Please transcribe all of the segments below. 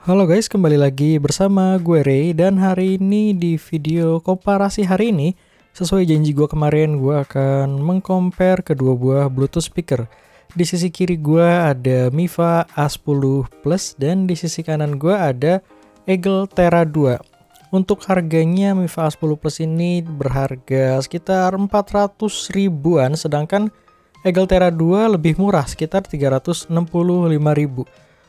Halo guys, kembali lagi bersama gue Ray dan hari ini di video komparasi hari ini sesuai janji gue kemarin gue akan mengcompare kedua buah Bluetooth speaker. Di sisi kiri gue ada Miva A10 Plus dan di sisi kanan gue ada Eagle Tera 2. Untuk harganya Miva A10 Plus ini berharga sekitar 400 ribuan sedangkan Eagle Tera 2 lebih murah sekitar 365 ribu.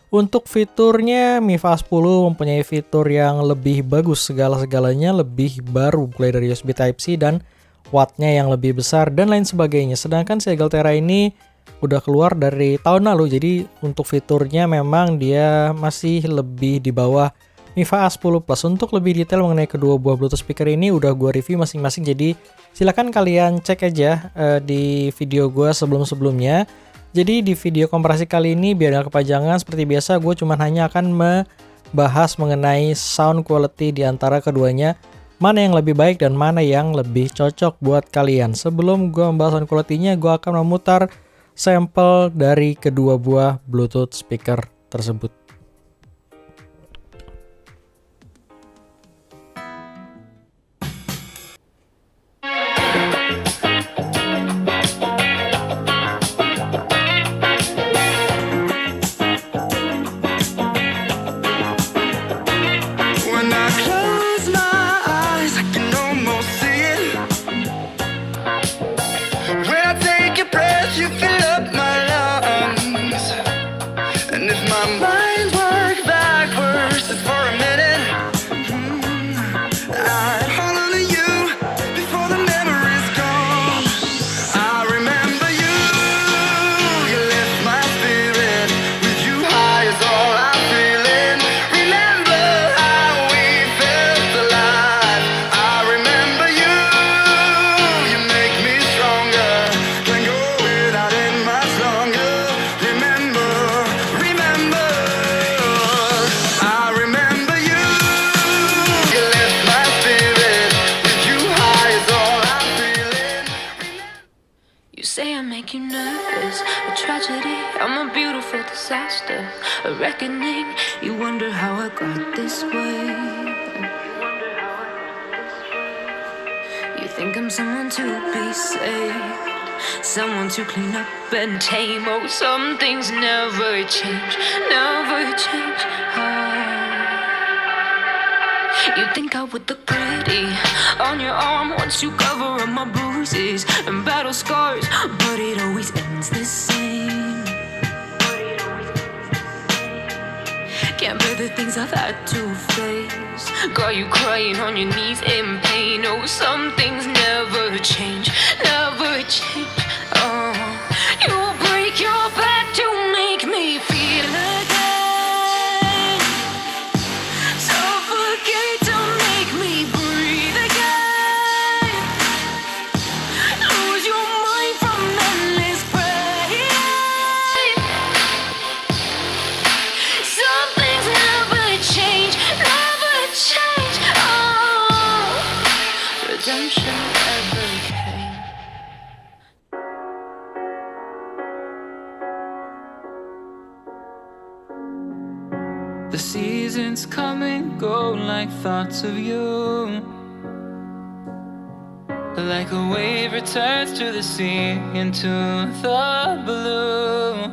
Untuk fiturnya, Miva 10 mempunyai fitur yang lebih bagus, segala-segalanya lebih baru, mulai dari USB Type-C dan wattnya yang lebih besar dan lain sebagainya. Sedangkan Eagle Tera ini udah keluar dari tahun lalu, jadi untuk fiturnya memang dia masih lebih di bawah Miva A10 Plus. Untuk lebih detail mengenai kedua buah Bluetooth speaker ini udah gue review masing-masing, jadi silakan kalian cek aja di video gue sebelum-sebelumnya. Jadi di video komparasi kali ini biar gak kepanjangan, seperti biasa gue cuma hanya akan membahas mengenai sound quality di antara keduanya, mana yang lebih baik dan mana yang lebih cocok buat kalian. Sebelum gue membahas sound quality-nya, gue akan memutar sampel dari kedua buah Bluetooth speaker tersebut. I'm a beautiful disaster, a reckoning. You wonder how I got this way. You think I'm someone to be saved, someone to clean up and tame. Oh, some things never change, never change. You think I would look pretty on your arm once you cover up my bruises and battle scars, but it always ends the same. Can't bear the things I've had to face. Got you crying on your knees in pain. Oh, some things never change, never change. Oh, you break your back to make me feel again. Suffocate to make me breathe again. Lose your mind from endless pain. Some things never change, never change. Oh, redemption never came. The seasons come and go like thoughts of you. Like a wave returns to the sea into the blue.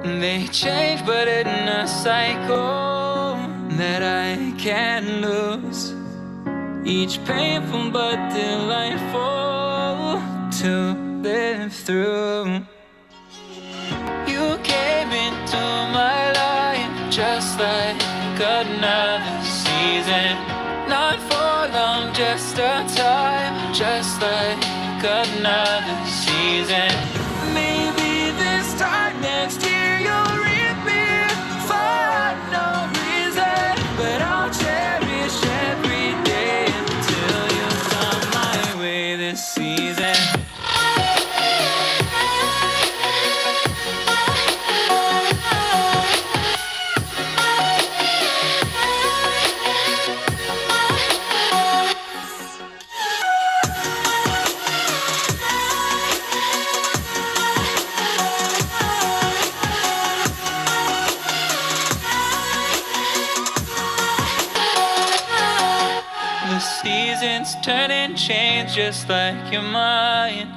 They change but in a cycle that I can't lose. Each painful but delightful to live through. You came into my life just like another season. Not for long, just a time, just like another season. Maybe this time next year you'll reap me for no reason, but I'll cherish every day until you come my way this season. seasons turn and change just like your mind.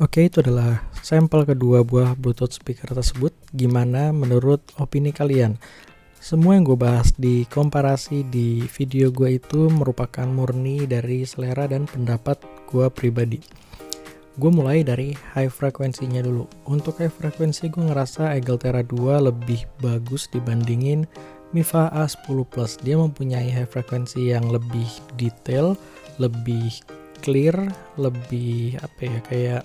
Oke, itu adalah sampel kedua buah Bluetooth speaker tersebut. Gimana menurut opini kalian? Semua yang gue bahas di komparasi di video gue itu merupakan murni dari selera dan pendapat gue pribadi. Gue mulai dari high frekuensinya dulu. Untuk high frekuensi gue ngerasa Eagle-Tera 2 lebih bagus dibandingin Mifa A10 Plus. Dia mempunyai high frekuensi yang lebih detail, lebih clear, lebih kayak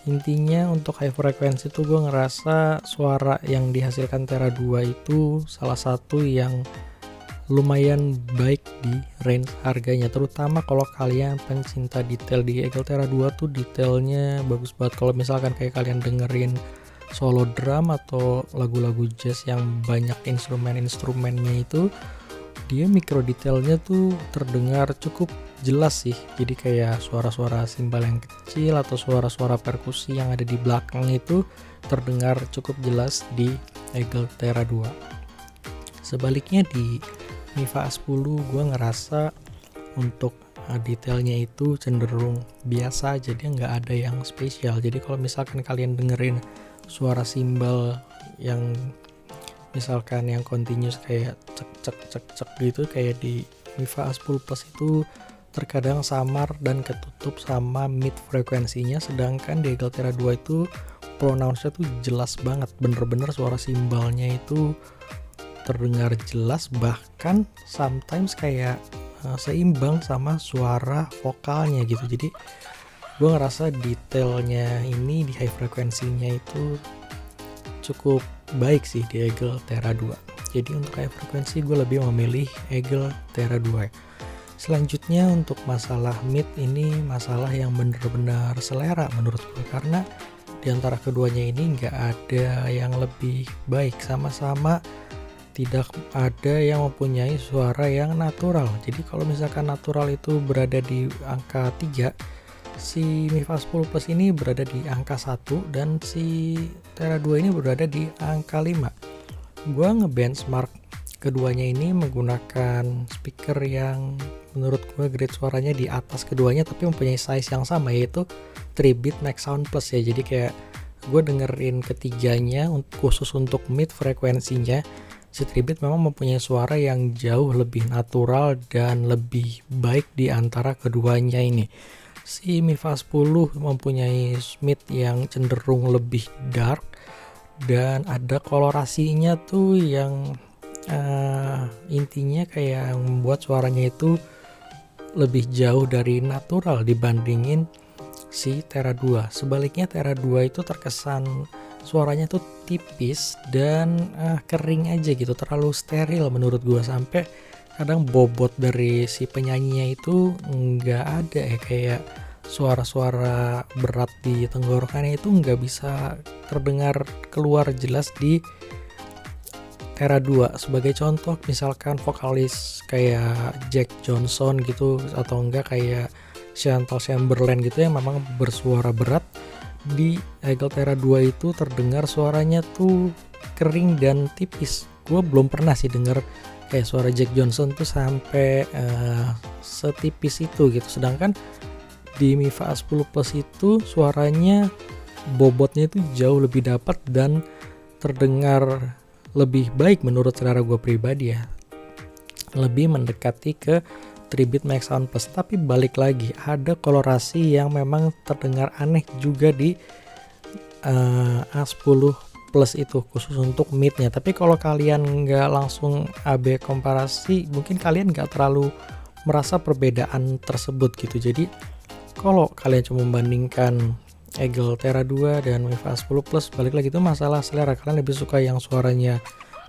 intinya untuk high frekuensi tuh gue ngerasa suara yang dihasilkan Tera 2 itu salah satu yang lumayan baik di range harganya, terutama kalau kalian pencinta detail. Di Eagle-Tera 2 tuh detailnya bagus banget. Kalau misalkan kayak kalian dengerin solo drum atau lagu-lagu jazz yang banyak instrumennya itu, dia mikro detailnya tuh terdengar cukup jelas sih. Jadi kayak suara-suara simbal yang kecil atau suara-suara perkusi yang ada di belakang itu terdengar cukup jelas di Eagle-Tera 2. Sebaliknya di Mifa A10 gue ngerasa untuk detailnya itu cenderung biasa, jadi nggak ada yang spesial. Jadi kalau misalkan kalian dengerin suara simbal yang misalkan yang continuous kayak cek cek cek cek gitu kayak di Mifa A10 Plus itu terkadang samar dan ketutup sama mid frekuensinya, sedangkan di Eagle-Tera 2 itu pronounce-nya tuh jelas banget, bener-bener suara simbalnya itu terdengar jelas, bahkan sometimes kayak seimbang sama suara vokalnya gitu. Jadi gue ngerasa detailnya ini di high frekuensinya itu cukup baik sih di Eagle-Tera 2. Jadi untuk high frekuensi gue lebih memilih Eagle-Tera 2. Selanjutnya untuk masalah mid, ini masalah yang benar-benar selera menurut gue, karena di antara keduanya ini nggak ada yang lebih baik, sama-sama tidak ada yang mempunyai suara yang natural. Jadi kalau misalkan natural itu berada di angka 3, si Mifa 10 Plus ini berada di angka 1, dan si Tera 2 ini berada di angka 5. Gua ngebenchmark keduanya ini menggunakan speaker yang menurut gue grade suaranya di atas keduanya tapi mempunyai size yang sama, yaitu 3-bit Max Sound Plus ya. Jadi kayak gue dengerin ketiganya khusus untuk mid frekuensinya, si 3-bit memang mempunyai suara yang jauh lebih natural dan lebih baik di antara keduanya ini. Si Mifa 10 mempunyai mid yang cenderung lebih dark dan ada kolorasinya tuh yang intinya kayak membuat suaranya itu lebih jauh dari natural dibandingin si Tera 2. Sebaliknya Tera 2 itu terkesan suaranya tuh tipis dan kering aja gitu, terlalu steril menurut gua, sampai kadang bobot dari si penyanyinya itu nggak ada ya, kayak suara-suara berat di tenggorokannya itu nggak bisa terdengar keluar jelas di Tera 2. Sebagai contoh misalkan vokalis kayak Jack Johnson gitu, atau enggak kayak Chantal Chamberlain gitu yang memang bersuara berat, di Eagle-Tera 2 itu terdengar suaranya tuh kering dan tipis. gue belum pernah sih denger kayak suara Jack Johnson tuh sampai setipis itu gitu. Sedangkan di Mifa A10 Plus itu suaranya bobotnya itu jauh lebih dapat dan terdengar lebih baik menurut selera gue pribadi ya. Lebih mendekati ke 3-bit Max Sound Plus. Tapi balik lagi, ada kolorasi yang memang terdengar aneh juga di A10 Plus itu, khusus untuk midnya. Tapi kalau kalian nggak langsung AB komparasi, mungkin kalian nggak terlalu merasa perbedaan tersebut gitu. Jadi kalau kalian cuma membandingkan Eagle Tera 2 dan Mifa A10 Plus, balik lagi itu masalah selera. Kalian lebih suka yang suaranya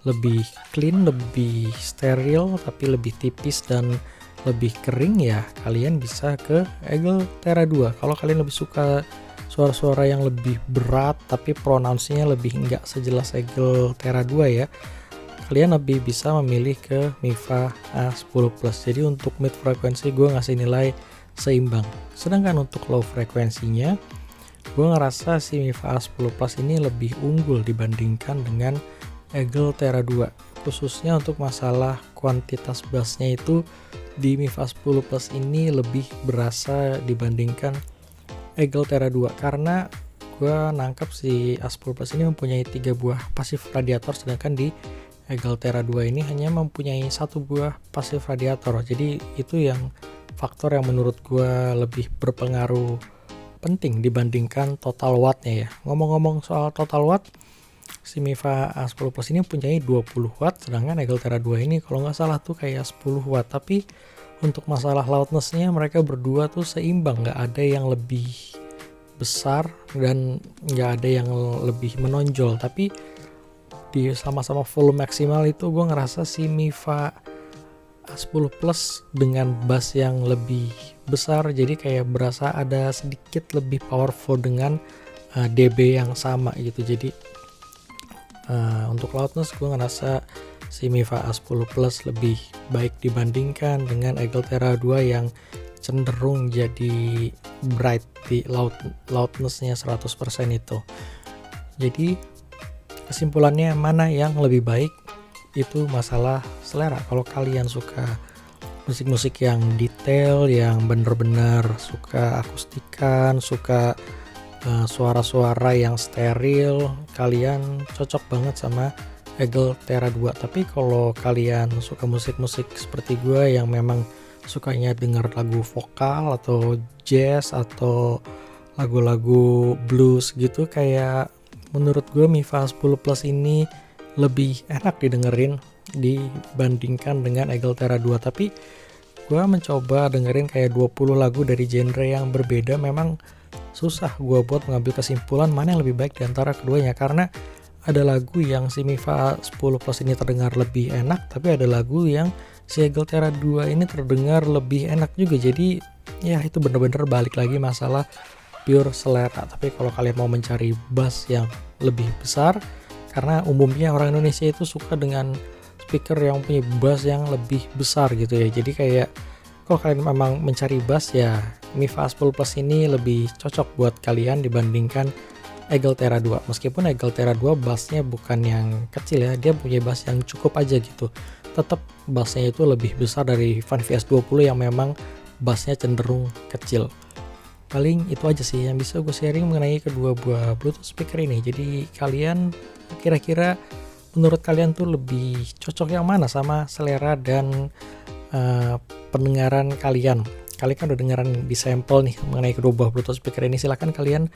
lebih clean, lebih steril, tapi lebih tipis dan lebih kering, ya kalian bisa ke Eagle Tera 2. Kalau kalian lebih suka suara-suara yang lebih berat tapi pronounce-nya lebih nggak sejelas Eagle Tera 2 ya, kalian lebih bisa memilih ke Mifa A10 Plus. Jadi untuk mid frekuensi gue ngasih nilai seimbang. Sedangkan untuk low frekuensinya, gue ngerasa si Mifa A10 Plus ini lebih unggul dibandingkan dengan Eagle Tera 2. Khususnya untuk masalah kuantitas bassnya itu di Mifa A10 Plus ini lebih berasa dibandingkan Eagle Tera 2. Karena gue nangkep si A10 Plus ini mempunyai 3 buah pasif radiator, sedangkan di Eagle Tera 2 ini hanya mempunyai 1 buah pasif radiator. Jadi itu yang faktor yang menurut gue lebih berpengaruh penting dibandingkan total wattnya ya. Ngomong-ngomong soal total watt, si Mifa A10 Plus ini mempunyai 20 watt, sedangkan Eagle Tera 2 ini kalau nggak salah tuh kayak 10 watt. Tapi untuk masalah loudness-nya mereka berdua tuh seimbang, nggak ada yang lebih besar dan nggak ada yang lebih menonjol. Tapi di sama-sama volume maksimal itu gue ngerasa si Mifa A10 Plus dengan bass yang lebih besar, jadi kayak berasa ada sedikit lebih powerful dengan dB yang sama gitu. Jadi untuk loudness gue ngerasa si Mifa A10 Plus lebih baik dibandingkan dengan Eagle Tera 2 yang cenderung jadi bright di loudness-nya 100% itu. Jadi kesimpulannya mana yang lebih baik itu masalah selera. Kalau kalian suka musik-musik yang detail, yang bener-bener suka akustikan, suka suara-suara yang steril, kalian cocok banget sama Eagle Tera 2. Tapi kalau kalian suka musik-musik seperti gue yang memang sukanya denger lagu vokal atau jazz atau lagu-lagu blues gitu, kayak menurut gue Mifa A10 Plus ini lebih enak didengerin dibandingkan dengan Eagle Tera 2. Tapi gue mencoba dengerin kayak 20 lagu dari genre yang berbeda. Memang susah gue buat mengambil kesimpulan mana yang lebih baik diantara keduanya, karena ada lagu yang si Mifa 10 Plus ini terdengar lebih enak, tapi ada lagu yang si Eagle Tera 2 ini terdengar lebih enak juga. Jadi ya itu bener-bener balik lagi masalah pure selera. Tapi kalau kalian mau mencari bass yang lebih besar, karena umumnya orang Indonesia itu suka dengan speaker yang punya bass yang lebih besar gitu ya. Jadi kayak kalau kalian memang mencari bass, ya Mifa A10 Plus ini lebih cocok buat kalian dibandingkan Eagle Tera 2. Meskipun Eagle Tera 2 bassnya bukan yang kecil ya, dia punya bass yang cukup aja gitu. Tetap bassnya itu lebih besar dari Van VS20 yang memang bassnya cenderung kecil. Paling itu aja sih yang bisa gue sharing mengenai kedua buah Bluetooth speaker ini. Jadi kalian kira-kira menurut kalian tuh lebih cocok yang mana sama selera dan pendengaran kalian? Kalian kan udah dengeran di sampel nih mengenai kedua buah Bluetooth speaker ini. Silahkan kalian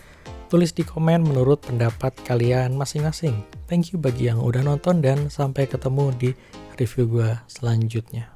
tulis di komen menurut pendapat kalian masing-masing. Thank you bagi yang udah nonton dan sampai ketemu di review gue selanjutnya.